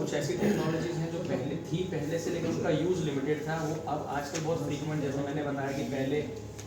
कुछ ऐसी टेक्नोलॉजीज़ हैं जो पहले से, लेकिन उसका यूज़ लिमिटेड था। वो अब आजकल बहुत फ्रीक्वेंट, जैसे मैंने बताया कि पहले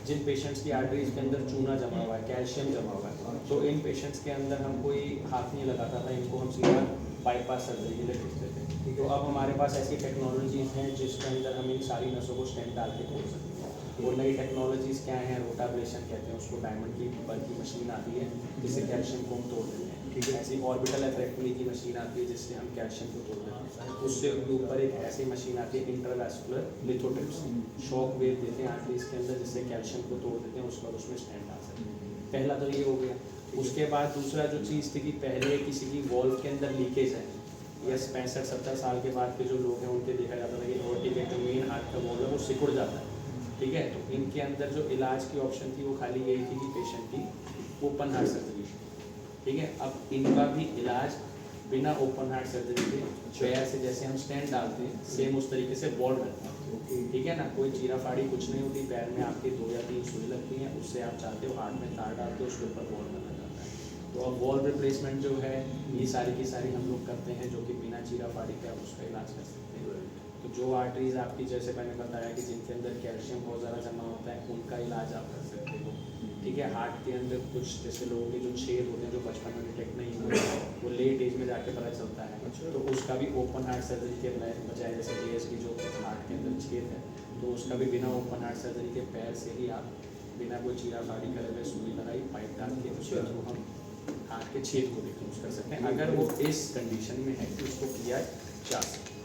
जिन पेशेंट्स की आर्टरीज के अंदर चूना जमा हुआ है, कैल्शियम जमा हुआ है, तो इन पेशेंट्स के अंदर हम कोई हाथ नहीं लगाता था, इनको हम सीधा बाईपास सर्जरी के लिए भेजते थे। तो अब हमारे पास ऐसी टेक्नोलॉजीज़ हैं जिसके अंदर हम इन सारी नसों को स्टेंट डाल के खोल सकते हैं। वो नई टेक्नोलॉजीज़ क्या हैं? रोटाब्लेशन कहते हैं उसको। डायमंड की बल की मशीन आती है जिससे कैल्शियम को हम तोड़ देते हैं। ठीक है, ऐसी ऑर्बिटल एथरेक्टमी की मशीन आती है जिससे हम कैल्शियम को तोड़ देते हैं। उससे ऊपर एक ऐसी मशीन आती है इंट्रावैस्कुलर लिथोट्रिप्स, शॉक वेव देते हैं आर्टरीज के अंदर जिससे कैल्शियम को तोड़ देते हैं, उसका उसमें स्टेंट डाल सकते हैं। पहला तो ये हो गया। उसके बाद दूसरा जो चीज़ थी कि पहले किसी की वॉल्व के अंदर लीकेज है, या 65-70 साल के बाद के जो लोग हैं उनके देखा जाता था कि एओर्टिक के जो मेन हार्ट का वॉल्व है वो सिकुड़ जाता है। ठीक है, तो इनके अंदर जो इलाज की ऑप्शन थी वो खाली यही थी कि पेशेंट की ओपन हार्ट सर्जरी। ठीक है, अब इनका भी इलाज बिना ओपन हार्ट सर्जरी के पैर से जैसे हम स्टेंट डालते हैं सेम उस तरीके से बॉल रखते हैं। ठीक है ना, कोई चीरा फाड़ी कुछ नहीं होती, पैर में आपके 2 या 3 सुई लगती हैं, उससे आप चाहते हो हार्ट में तार डालते हो, उसके ऊपर बॉल लगा जाता है। तो अब वॉल रिप्लेसमेंट जो है ये सारी की सारी हम लोग करते हैं, जो कि बिना चीरा फाड़ी के आप उसका इलाज कर सकते हैं। तो जो आर्टरीज आपकी, जैसे मैंने बताया कि जिनके अंदर कैल्शियम बहुत ज़्यादा जमा होता है, उनका इलाज आप कर सकते हो। ठीक है, हार्ट के अंदर कुछ जैसे लोगों के जो छेद होते हैं जो बचपन में डिटेक्ट नहीं हुए, वो लेट एज में जाके पता चलता है, तो उसका भी ओपन हार्ट सर्जरी के बजाय, जैसे JS की जो हार्ट के अंदर छेद है, तो उसका भी बिना ओपन हार्ट सर्जरी के पैर से ही आप बिना कोई चीरा फाड़ी करे हुए सुई लगाई पाइप डाल के उसके थ्रू हम हार्ट के छेद को भी क्लोज कर सकते हैं, अगर वो इस कंडीशन में है कि उसको किया जा सकता है।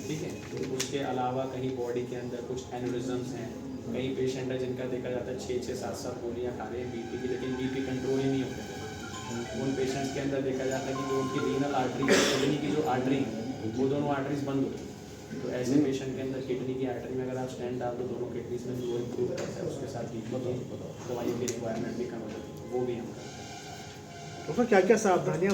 ठीक है, तो उसके अलावा कहीं बॉडी के अंदर कुछ एनुरिज्म्स हैं, कई पेशेंट है जिनका देखा जाता है 6-6, 7-7 गोलियाँ खा रहे हैं BP की, लेकिन BP कंट्रोल ही नहीं होते। उन पेशेंट्स के अंदर देखा जाता है कि जो उनकी रीनल आर्टरी, किडनी की जो आर्टरी है वो दोनों आर्टरीज बंद होती है। तो ऐसे पेशेंट के अंदर किडनी की आर्टरी में अगर आप स्टेंट डाल दो, दोनों किडनीज में फ्लो इम्प्रूव करता है, उसके साथ BP की दवाइयों की रिक्वायरमेंट भी कम हो जाती है, वो भी हम करते हैं। तो क्या क्या सावधानियाँ